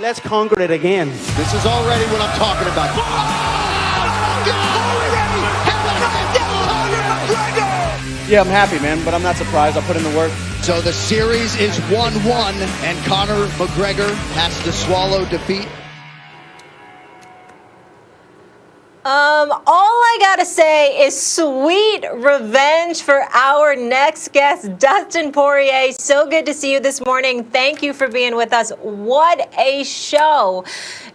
Let's conquer it again. This is already what I'm talking about. Yeah, I'm happy, man, but I'm not surprised. I'll put in the work. So the series is 1-1, and Conor McGregor has to swallow defeat. All I gotta say is sweet revenge for our next guest, Dustin Poirier. So good to see you this morning. Thank you for being with us. What a show.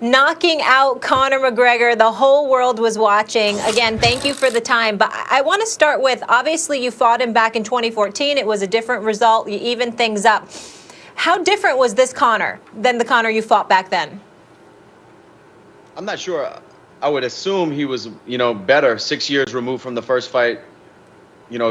Knocking out Conor McGregor. The whole world was watching. Again, thank you for the time. But I want to start with, obviously, you fought him back in 2014. It was a different result. You evened things up. How different was this Conor than the Conor you fought back then? I'm not sure. I would assume he was, better 6 years removed from the first fight,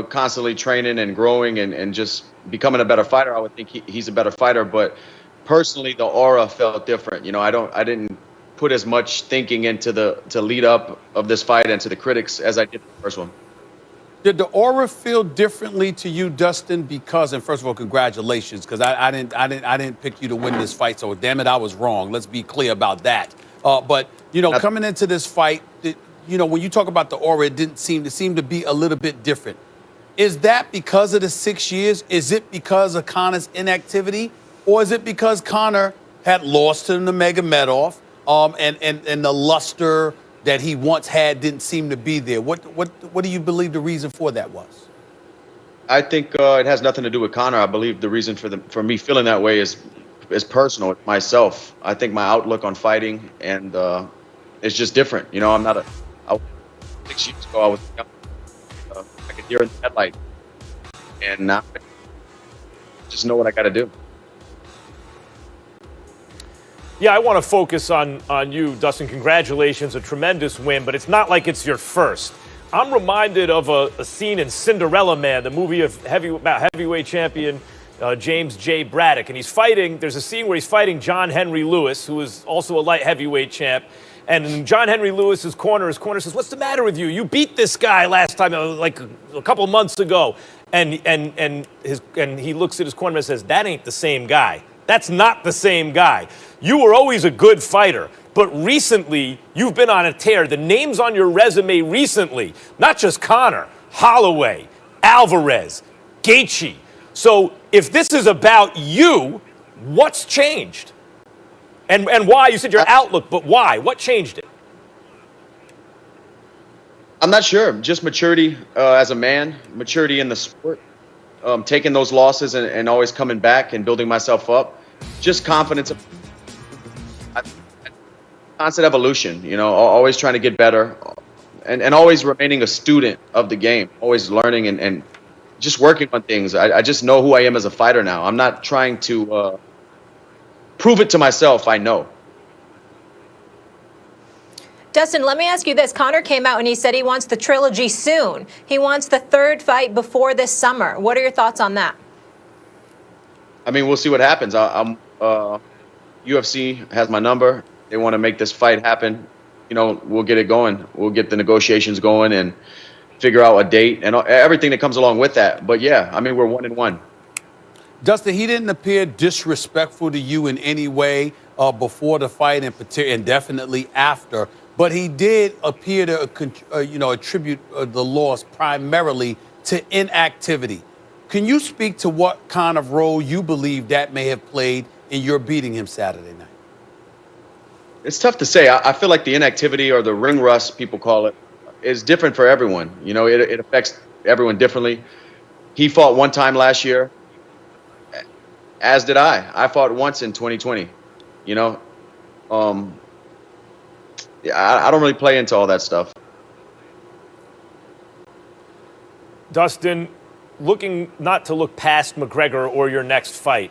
constantly training and growing and just becoming a better fighter. I would think he's a better fighter. But personally, the aura felt different. I didn't put as much thinking into the lead up of this fight and to the critics as I did the first one. Did the aura feel differently to you, Dustin? Because, and first of all, congratulations, because I didn't pick you to win this fight. So damn it, I was wrong. Let's be clear about that. But coming into this fight, when you talk about the aura, it seemed to be a little bit different. Is that because of the 6 years? Is it because of Conor's inactivity, or is it because Conor had lost to Nurmagomedov, and the luster that he once had didn't seem to be there? What do you believe the reason for that was? I think it has nothing to do with Conor. I believe the reason for me feeling that way is personal. It's myself. I think my outlook on fighting and it's just different. I'm not 6 years ago I was like a deer in the headlight, and now I just know what I got to do. Yeah, I want to focus on you, Dustin. Congratulations, a tremendous win, but it's not like it's your first. I'm reminded of a scene in Cinderella Man, the movie about heavyweight champion James J. Braddock, and there's a scene where he's fighting John Henry Lewis, who is also a light heavyweight champ, and in John Henry Lewis's corner says, "What's the matter with you? You beat this guy last time, like a couple months ago." And he looks at his corner and says, "That ain't the same guy. That's not the same guy. You were always a good fighter, but recently you've been on a tear. The names on your resume recently, not just Conor, Holloway, Alvarez, Gaethje. So if this is about you, what's changed? And why? You said your outlook, but why? What changed it?" I'm not sure. Just maturity as a man, maturity in the sport, taking those losses and always coming back and building myself up. Just confidence, constant evolution, always trying to get better and always remaining a student of the game, always learning and just working on things. I just know who I am as a fighter now. I'm not trying to prove it to myself. I know. Dustin, let me ask you this. Conor came out and he said he wants the trilogy soon. He wants the third fight before this summer. What are your thoughts on that? I mean, we'll see what happens. UFC has my number. They want to make this fight happen. We'll get it going. We'll get the negotiations going and figure out a date and everything that comes along with that. But yeah, I mean, we're 1-1. Dustin, he didn't appear disrespectful to you in any way before the fight and definitely after. But he did appear to, attribute the loss primarily to inactivity. Can you speak to what kind of role you believe that may have played in your beating him Saturday night? It's tough to say. I feel like the inactivity, or the ring rust, people call it, is different for everyone. It affects everyone differently. He fought one time last year, as did I. I fought once in 2020. I don't really play into all that stuff. Dustin, looking not to look past McGregor or your next fight,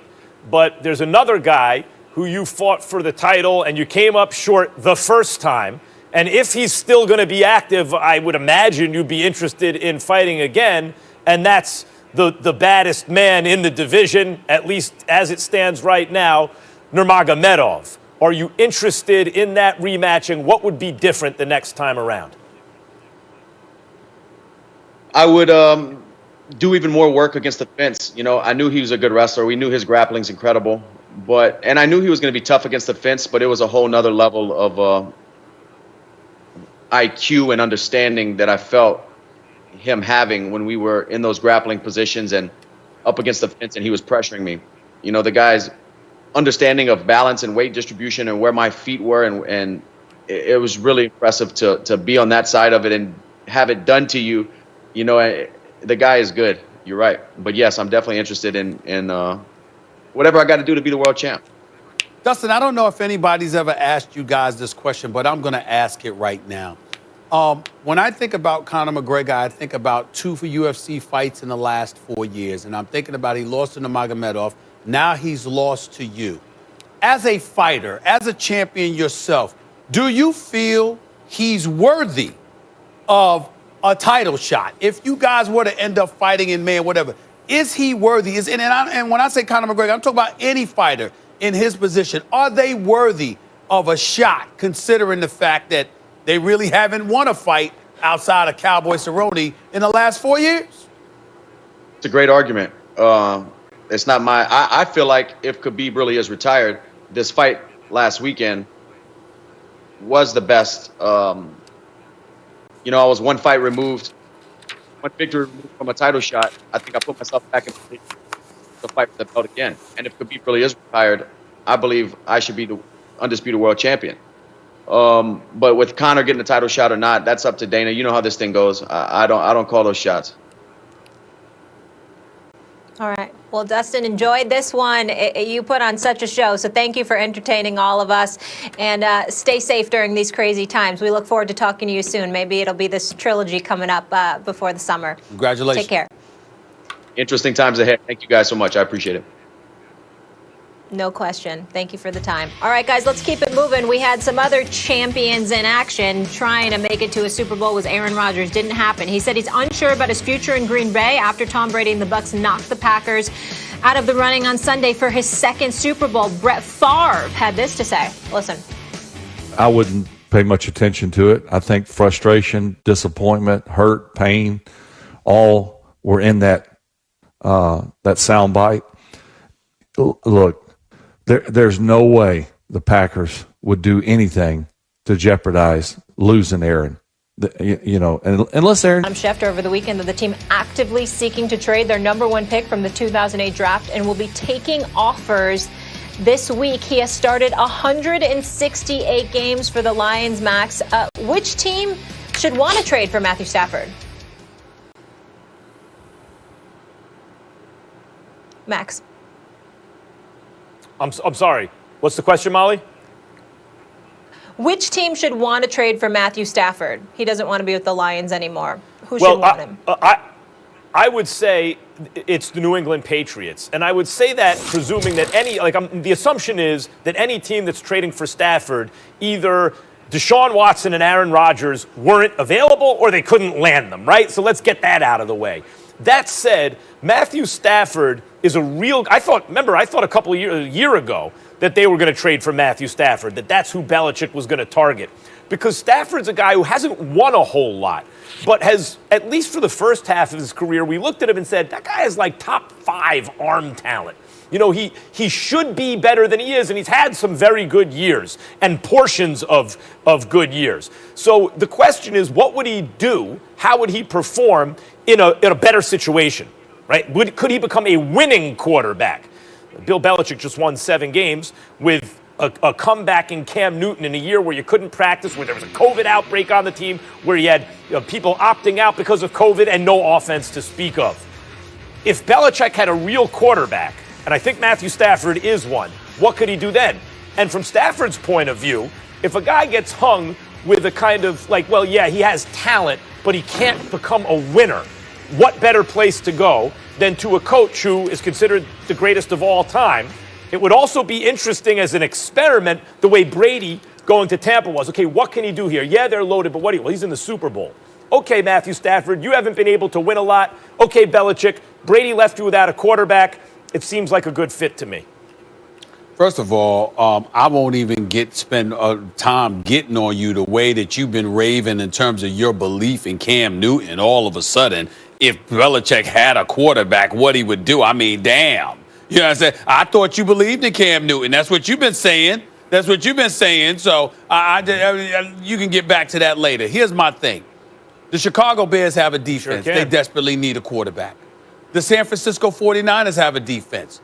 but there's another guy who you fought for the title and you came up short the first time. And if he's still going to be active, I would imagine you'd be interested in fighting again. And that's the baddest man in the division, at least as it stands right now, Nurmagomedov. Are you interested in that rematch, and what would be different the next time around? I would do even more work against the fence. I knew he was a good wrestler. We knew his grappling's incredible. and I knew he was going to be tough against the fence, but it was a whole nother level of IQ and understanding that I felt him having when we were in those grappling positions and up against the fence and he was pressuring me. You know, the guy's understanding of balance and weight distribution and where my feet were, and it was really impressive to be on that side of it and have it done to you. You know, the guy is good. You're right. But yes, I'm definitely interested in whatever I got to do to be the world champ. Dustin, I don't know if anybody's ever asked you guys this question, but I'm going to ask it right now. When I think about Conor McGregor, I think about 2 UFC fights in the last 4 years. And I'm thinking about he lost to Nurmagomedov. Now he's lost to you. As a fighter, as a champion yourself, do you feel he's worthy of a title shot? If you guys were to end up fighting in May or whatever, is he worthy? And when I say Conor McGregor, I'm talking about any fighter in his position. Are they worthy of a shot, considering the fact that they really haven't won a fight outside of Cowboy Cerrone in the last 4 years? It's a great argument. It's not my. I feel like if Khabib really is retired, this fight last weekend was the best. You know, I was one fight removed, one victory removed from a title shot. I think I put myself back in the fight for the belt again. And if Khabib really is retired, I believe I should be the undisputed world champion. But with Conor getting a title shot or not, that's up to Dana. You know how this thing goes. I don't call those shots. All right. Well, Dustin, enjoyed this one. You put on such a show, so thank you for entertaining all of us. And stay safe during these crazy times. We look forward to talking to you soon. Maybe it'll be this trilogy coming up before the summer. Congratulations. Take care. Interesting times ahead. Thank you guys so much. I appreciate it. No question. Thank you for the time. All right, guys, let's keep it moving. We had some other champions in action trying to make it to a Super Bowl. Was Aaron Rodgers. Didn't happen. He said he's unsure about his future in Green Bay after Tom Brady and the Bucs knocked the Packers out of the running on Sunday for his second Super Bowl. Brett Favre had this to say. Listen. I wouldn't pay much attention to it. I think frustration, disappointment, hurt, pain, all were in that sound bite. Look, there's no way the Packers would do anything to jeopardize losing Aaron. Unless Aaron. I'm Schefter. Over the weekend, the team actively seeking to trade their number 1 pick from the 2008 draft and will be taking offers this week. He has started 168 games for the Lions, Max. Which team should want to trade for Matthew Stafford? Max. I'm sorry. What's the question, Molly? Which team should want to trade for Matthew Stafford? He doesn't want to be with the Lions anymore. Who should want him? I would say it's the New England Patriots. And I would say that presuming that the assumption is that any team that's trading for Stafford, either Deshaun Watson and Aaron Rodgers weren't available or they couldn't land them, right? So let's get that out of the way. That said, Matthew Stafford is a real. I thought a year ago that they were going to trade for Matthew Stafford, that's who Belichick was going to target. Because Stafford's a guy who hasn't won a whole lot, but has, at least for the first half of his career, we looked at him and said, that guy is like top 5 arm talent. You know, he should be better than he is, and he's had some very good years and portions of good years. So the question is, what would he do? How would he perform in a better situation, right? Could he become a winning quarterback? Bill Belichick just won 7 games with a comeback in Cam Newton in a year where you couldn't practice, where there was a COVID outbreak on the team, where you had people opting out because of COVID and no offense to speak of. If Belichick had a real quarterback, and I think Matthew Stafford is one, what could he do then? And from Stafford's point of view, if a guy gets hung with a kind of he has talent, but he can't become a winner, what better place to go than to a coach who is considered the greatest of all time? It would also be interesting as an experiment the way Brady going to Tampa was. Okay, what can he do here? Yeah, they're loaded, but he's in the Super Bowl. Okay, Matthew Stafford, you haven't been able to win a lot. Okay, Belichick, Brady left you without a quarterback. It seems like a good fit to me. First of all, I won't even spend time getting on you the way that you've been raving in terms of your belief in Cam Newton. All of a sudden, if Belichick had a quarterback, what he would do. I mean, damn. You know what I'm saying? I thought you believed in Cam Newton. That's what you've been saying. That's what you've been saying. So you can get back to that later. Here's my thing. The Chicago Bears have a defense. Sure They can. desperately need a quarterback. The San Francisco 49ers have a defense.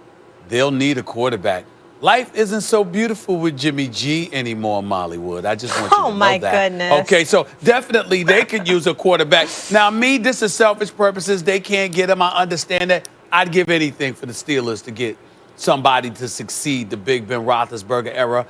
They'll need a quarterback. Life isn't so beautiful with Jimmy G anymore, Mollywood. I just want you to know that. Oh, my goodness. Okay, so definitely they could use a quarterback. Now, this is selfish purposes. They can't get him. I understand that. I'd give anything for the Steelers to get somebody to succeed the Big Ben Roethlisberger era.